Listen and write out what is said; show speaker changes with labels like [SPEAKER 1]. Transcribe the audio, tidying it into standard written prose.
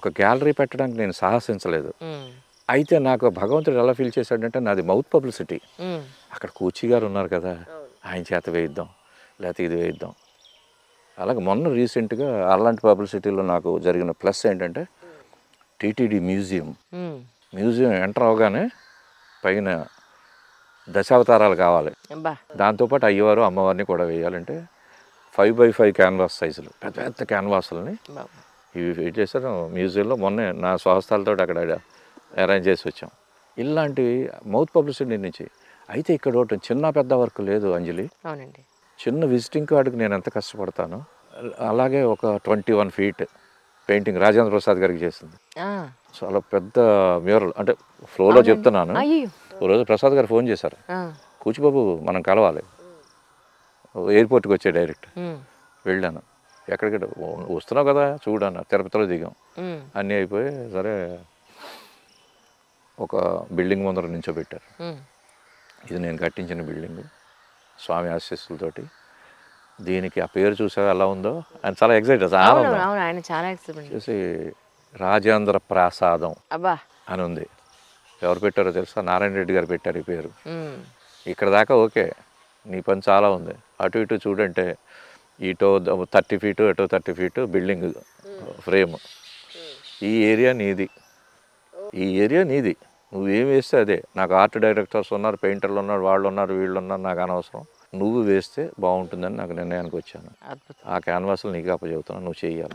[SPEAKER 1] ఒక గ్యాలరీ పెట్టడానికి నేను సాహసించలేదు. అయితే నాకు భగవంతుడు ఎలా ఫీల్ చేశాడంటే నాది మౌత్ పబ్లిసిటీ. అక్కడ కూచి గారు ఉన్నారు కదా, ఆయన చేత వేయిద్దాం, లేకపోతే ఇది వేయిద్దాం. అలాగే మొన్న రీసెంట్గా అలాంటి పబ్లిసిటీలో నాకు జరిగిన ప్లస్ ఏంటంటే టీటీడీ మ్యూజియం ఎంటర్ అవగానే పైన దశావతారాలు కావాలి, దాంతోపాటు అయ్యవారు అమ్మవారిని కూడా వేయాలంటే 5x5 క్యాన్వాస్ సైజులు పెద్ద పెద్ద క్యాన్వాసులని ఇవి వెయిట్ చేశారు మ్యూజియంలో. మొన్నే నా స్వహస్తాలతో అక్కడ అరేంజ్ చేసి వచ్చాం. ఇలాంటివి మౌత్ పబ్లిసిటీ నుంచి. అయితే ఇక్కడ ఒకటి చిన్న పెద్ద వర్క్ లేదు అంజలి.
[SPEAKER 2] అవునండి.
[SPEAKER 1] చిన్న విజిటింగ్ కార్డుకి నేను ఎంత కష్టపడతాను. అలాగే ఒక 21 feet పెయింటింగ్ రాజేంద్ర ప్రసాద్ గారికి చేసింది. చాలా పెద్ద మ్యూరల్. అంటే ఫ్లోలో చెప్తున్నాను. రోజు ప్రసాద్ గారు ఫోన్ చేశారు, కూచిబాబు మనం కలవాలి. ఎయిర్పోర్ట్కి వచ్చే డైరెక్ట్ వెళ్ళాను. ఎక్కడికి వస్తున్నావు కదా చూడన్న, తిరుపతిలో దిగాం. అన్నీ అయిపోయి సరే ఒక బిల్డింగ్ ముందర నించోబెట్టారు. ఇది నేను కట్టించిన బిల్డింగ్, స్వామి ఆశీస్సులతోటి. దీనికి ఆ పేరు చూసా ఎలా ఉందో, ఆయన చాలా ఎక్సైటెడ్, ఆనందం చూసి రాజేంద్ర ప్రాసాదం అని ఉంది. ఎవరు పెట్టారో తెలుసా? నారాయణ రెడ్డి గారు పెట్టారు ఈ పేరు. ఇక్కడ దాకా ఓకే, నీ పని చాలా ఉంది. అటు ఇటు చూడంటే ఇటో 30 feet అటో 30 feet బిల్డింగ్ ఫ్రేమ్. ఈ ఏరియా నీది, ఈ ఏరియా నీది, నువ్వేం వేస్తే అదే. నాకు ఆర్ట్ డైరెక్టర్స్ ఉన్నారు, పెయింటర్లు ఉన్నారు, వాళ్ళు ఉన్నారు, వీళ్ళు ఉన్నారు, నాకు అనవసరం. నువ్వు వేస్తే బాగుంటుందని నాకు నిర్ణయానికి వచ్చాను. ఆ క్యాన్వాస్లు నీకు అప్పచెబుతున్నాను, నువ్వు చేయాలి.